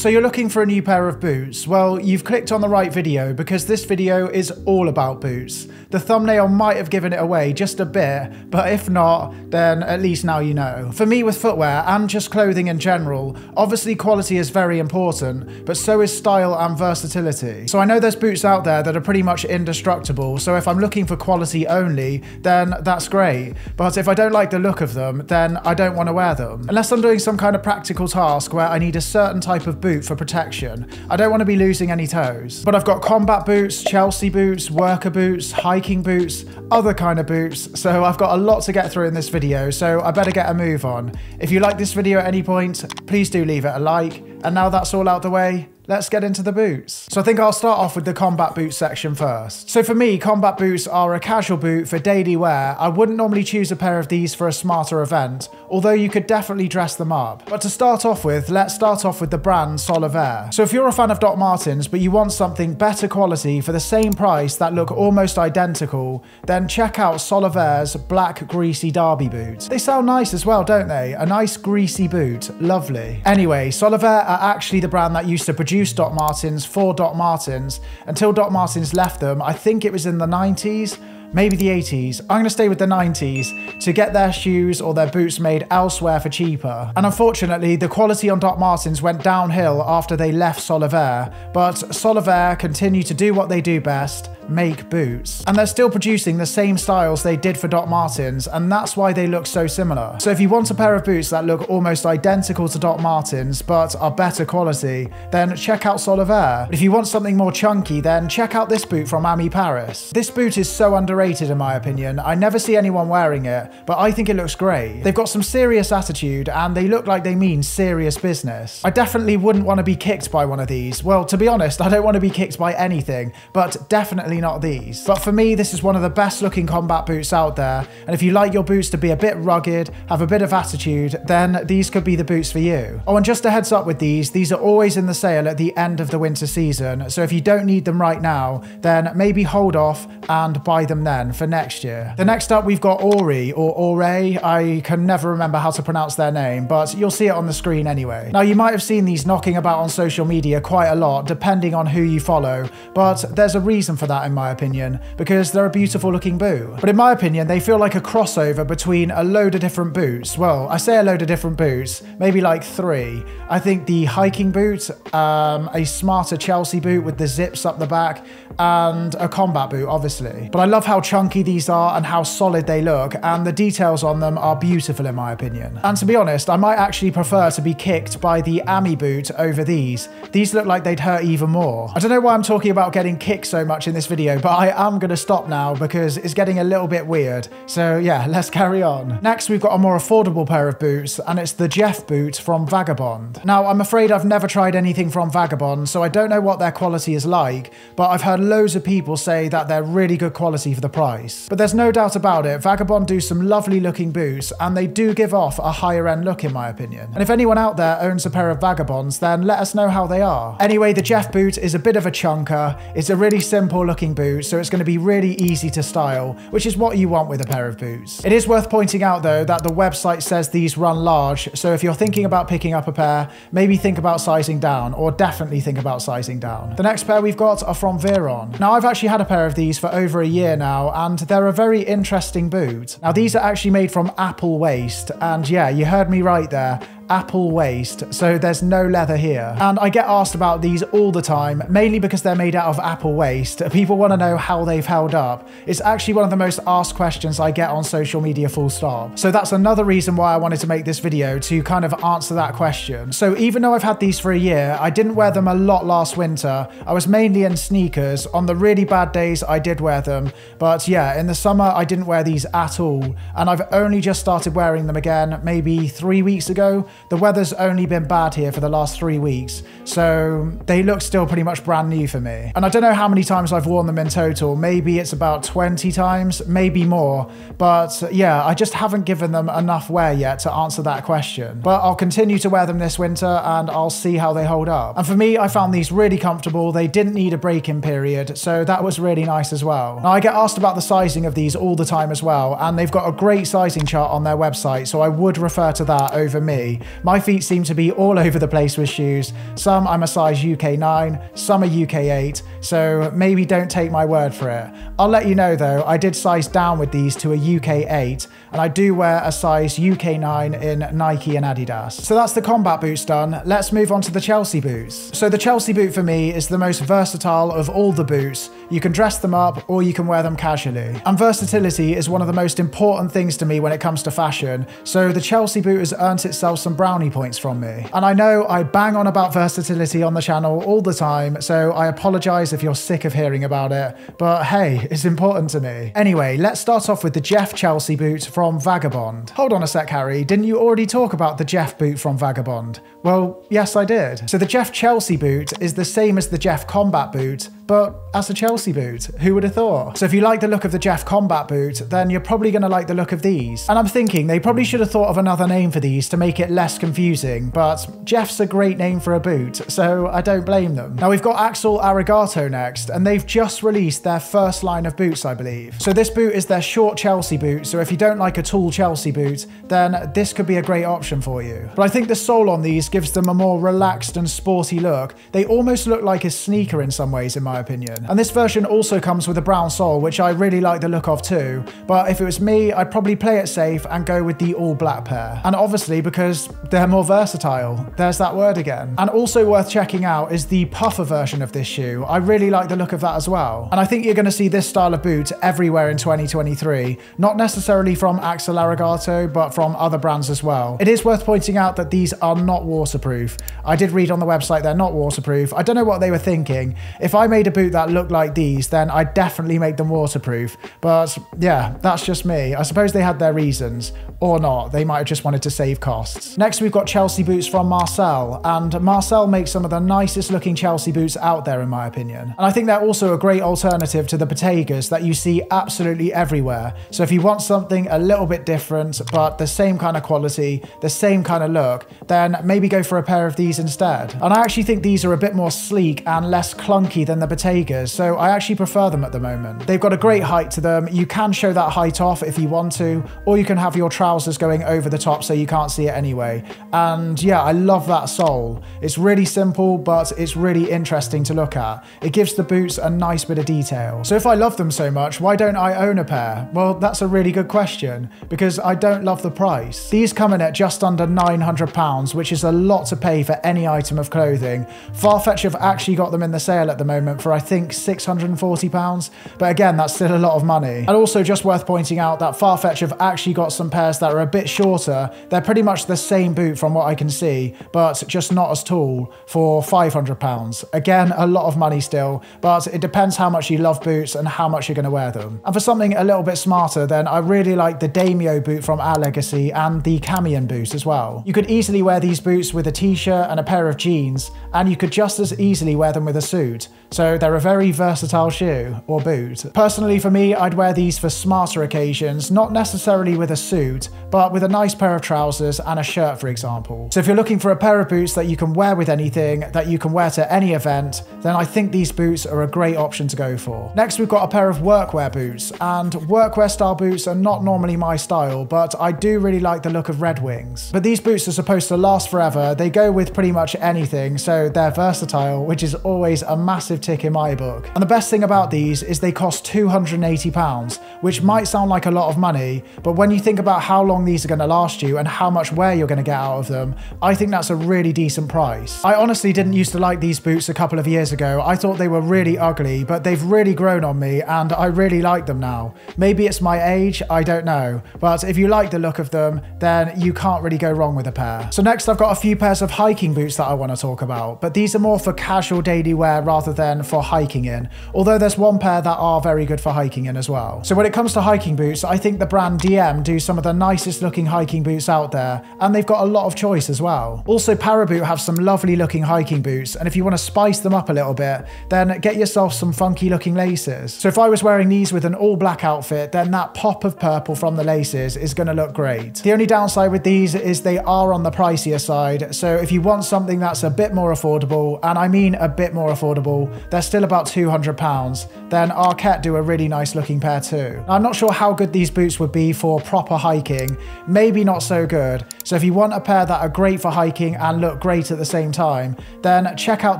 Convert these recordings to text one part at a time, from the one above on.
So you're looking for a new pair of boots? Well, you've clicked on the right video because this video is all about boots. The thumbnail might have given it away just a bit, but if not, then at least now you know. For me with footwear and just clothing in general, obviously quality is very important, but so is style and versatility. So I know there's boots out there that are pretty much indestructible, so if I'm looking for quality only, then that's great. But if I don't like the look of them, then I don't want to wear them. Unless I'm doing some kind of practical task where I need a certain type of boot for protection. I don't want to be losing any toes. But I've got combat boots, Chelsea boots, worker boots, hiking boots, other kind of boots, so I've got a lot to get through in this video, so I better get a move on. If you like this video at any point, please do leave it a like. And now that's all out the way, let's get into the boots. So I think I'll start off with the combat boot section first. So for me, combat boots are a casual boot for daily wear. I wouldn't normally choose a pair of these for a smarter event, although you could definitely dress them up. But to start off with, let's start off with the brand Solivere. So if you're a fan of Doc Martens, but you want something better quality for the same price that look almost identical, then check out Solivere's black greasy derby boots. They sound nice as well, don't they? A nice greasy boot, lovely. Anyway, Solivere are actually the brand that used to produce Doc Martens for Doc Martens until Doc Martens left them. I think it was in the 90s. Maybe the 80s. I'm going to stay with the 90s to get their shoes or their boots made elsewhere for cheaper. And unfortunately, the quality on Doc Martens went downhill after they left Solivere, but Solivere continue to do what they do best, make boots. And they're still producing the same styles they did for Doc Martens, and that's why they look so similar. So if you want a pair of boots that look almost identical to Doc Martens, but are better quality, then check out Solivere. If you want something more chunky, then check out this boot from Ami Paris. This boot is so underrated in my opinion. I never see anyone wearing it, but I think it looks great. They've got some serious attitude and they look like they mean serious business. I definitely wouldn't want to be kicked by one of these. Well, to be honest, I don't want to be kicked by anything, but definitely not these. But for me, this is one of the best looking combat boots out there, and if you like your boots to be a bit rugged, have a bit of attitude, then these could be the boots for you. Oh, and just a heads up with these are always in the sale at the end of the winter season, so if you don't need them right now, then maybe hold off and buy them then for next year. The next up we've got Ori, or Ore, I can never remember how to pronounce their name, but you'll see it on the screen anyway. Now you might have seen these knocking about on social media quite a lot, depending on who you follow, but there's a reason for that in my opinion, because they're a beautiful looking boot. But in my opinion, they feel like a crossover between a load of different boots. Well, I say a load of different boots, maybe like 3. I think the hiking boot, a smarter Chelsea boot with the zips up the back, and a combat boot, obviously. But I love how chunky these are and how solid they look, and the details on them are beautiful in my opinion. And to be honest, I might actually prefer to be kicked by the Ami boot over these. These look like they'd hurt even more. I don't know why I'm talking about getting kicked so much in this video, but I am going to stop now because it's getting a little bit weird. So yeah, let's carry on. Next, we've got a more affordable pair of boots, and it's the Jeff boot from Vagabond. Now, I'm afraid I've never tried anything from Vagabond, so I don't know what their quality is like, but I've heard loads of people say that they're really good quality for the price. But there's no doubt about it, Vagabond do some lovely looking boots, and they do give off a higher end look in my opinion. And if anyone out there owns a pair of Vagabonds, then let us know how they are. Anyway, the Jeff boot is a bit of a chunker. It's a really simple looking boot, so it's going to be really easy to style, which is what you want with a pair of boots. It is worth pointing out though that the website says these run large, so if you're thinking about picking up a pair, maybe think about sizing down, or definitely think about sizing down. The next pair we've got are from Veron. Now I've actually had a pair of these for over a year now, and they're a very interesting boot. Now these are actually made from apple waste, and yeah, you heard me right there. Apple waste, so there's no leather here. And I get asked about these all the time, mainly because they're made out of apple waste. People want to know how they've held up. It's actually one of the most asked questions I get on social media, full stop. So that's another reason why I wanted to make this video, to kind of answer that question. So even though I've had these for a year, I didn't wear them a lot last winter. I was mainly in sneakers. On the really bad days, I did wear them. But yeah, in the summer, I didn't wear these at all. And I've only just started wearing them again, maybe 3 weeks ago. The weather's only been bad here for the last 3 weeks, so they look still pretty much brand new for me. And I don't know how many times I've worn them in total. Maybe it's about 20 times, maybe more. But yeah, I just haven't given them enough wear yet to answer that question. But I'll continue to wear them this winter and I'll see how they hold up. And for me, I found these really comfortable. They didn't need a break-in period, so that was really nice as well. Now, I get asked about the sizing of these all the time as well, and they've got a great sizing chart on their website, so I would refer to that over me. My feet seem to be all over the place with shoes. Some I'm a size UK 9, some are UK 8, so maybe don't take my word for it. I'll let you know though, I did size down with these to a UK 8, and I do wear a size UK 9 in Nike and Adidas. So that's the combat boots done. Let's move on to the Chelsea boots. So the Chelsea boot for me is the most versatile of all the boots. You can dress them up or you can wear them casually. And versatility is one of the most important things to me when it comes to fashion, so the Chelsea boot has earned itself some brownie points from me. And I know I bang on about versatility on the channel all the time, so I apologise if you're sick of hearing about it, but hey, it's important to me. Anyway, let's start off with the Jeff Chelsea boot from Vagabond. Hold on a sec, Harry, didn't you already talk about the Jeff boot from Vagabond? Well, yes I did. So the Jeff Chelsea boot is the same as the Jeff Combat boot, but as a Chelsea boot. Who would have thought? So if you like the look of the Jeff Combat boot, then you're probably going to like the look of these. And I'm thinking they probably should have thought of another name for these to make it less confusing, but Jeff's a great name for a boot, so I don't blame them. Now we've got Axel Arigato next, and they've just released their first line of boots, I believe. So this boot is their short Chelsea boot, so if you don't like a tall Chelsea boot, then this could be a great option for you. But I think the sole on these gives them a more relaxed and sporty look. They almost look like a sneaker in some ways, in my opinion. And this version also comes with a brown sole, which I really like the look of too, but if it was me, I'd probably play it safe and go with the all black pair. And obviously because they're more versatile. There's that word again. And also worth checking out is the puffer version of this shoe. I really like the look of that as well. And I think you're going to see this style of boot everywhere in 2023, not necessarily from Axel Arigato, but from other brands as well. It is worth pointing out that these are not waterproof. I did read on the website they're not waterproof. I don't know what they were thinking. If I made a boot that looked like these, then I'd definitely make them waterproof. But yeah, that's just me. I suppose they had their reasons, or not. They might have just wanted to save costs. Next, we've got Chelsea boots from Marcel, and Marcel makes some of the nicest looking Chelsea boots out there in my opinion. And I think they're also a great alternative to the Bottegas that you see absolutely everywhere. So if you want something a little bit different, but the same kind of quality, the same kind of look, then maybe go for a pair of these instead. And I actually think these are a bit more sleek and less clunky than the Bottegas, so I actually prefer them at the moment. They've got a great height to them. You can show that height off if you want to, or you can have your trousers going over the top so you can't see it anyway. And yeah, I love that sole. It's really simple, but it's really interesting to look at. It gives the boots a nice bit of detail. So if I love them so much, why don't I own a pair? Well, that's a really good question, because I don't love the price. These come in at just under £900, which is a lot to pay for any item of clothing. Farfetch have actually got them in the sale at the moment for I think £640, but again, that's still a lot of money. And also just worth pointing out that Farfetch have actually got some pairs that are a bit shorter. They're pretty much the same boot from what I can see, but just not as tall, for £500. Again, a lot of money still, but it depends how much you love boots and how much you're going to wear them. And for something a little bit smarter, then I really like the Daimyo boot from Our Legacy and the Camion boot as well. You could easily wear these boots with a t-shirt and a pair of jeans, and you could just as easily wear them with a suit. So they're a very versatile shoe or boot. Personally for me, I'd wear these for smarter occasions, not necessarily with a suit, but with a nice pair of trousers and a shirt, for example. So if you're looking for a pair of boots that you can wear with anything, that you can wear to any event, then I think these boots are a great option to go for. Next, we've got a pair of workwear boots, and workwear style boots are not normally my style, but I do really like the look of Red Wings. But these boots are supposed to last forever. They go with pretty much anything, so they're versatile, which is always a massive tick in my book. And the best thing about these is they cost £280, which might sound like a lot of money, but when you think about how long these are going to last you and how much wear you're going to get out of them, I think that's a really decent price. I honestly didn't used to like these boots a couple of years ago. I thought they were really ugly, but they've really grown on me and I really like them now. Maybe it's my age, I don't know, but if you like the look of them, then you can't really go wrong with a pair. So next I've got a few pairs of hiking boots that I want to talk about, but these are more for casual daily wear rather than for hiking in, although there's one pair that are very good for hiking in as well. So when it comes to hiking boots, I think the brand DM do some of the nicest looking hiking boots out there, and they've got a lot of choice as well. Also, Paraboot have some lovely looking hiking boots, and if you want to spice them up a little bit, then get yourself some funky looking laces. So if I was wearing these with an all black outfit, then that pop of purple from the laces is going to look great. The only downside with these is they are on the pricier side, side. So if you want something that's a bit more affordable, and I mean a bit more affordable, they're still about £200, then Arket do a really nice looking pair too. I'm not sure how good these boots would be for proper hiking, maybe not so good. So if you want a pair that are great for hiking and look great at the same time, then check out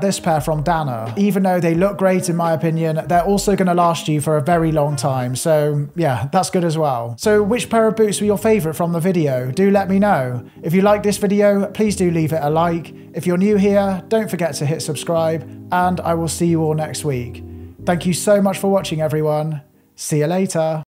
this pair from Dana. Even though they look great in my opinion, they're also going to last you for a very long time. So yeah, that's good as well. So which pair of boots were your favorite from the video? Do let me know. If you like this video, please do leave it a like. If you're new here, don't forget to hit subscribe, and I will see you all next week. Thank you so much for watching, everyone. See you later.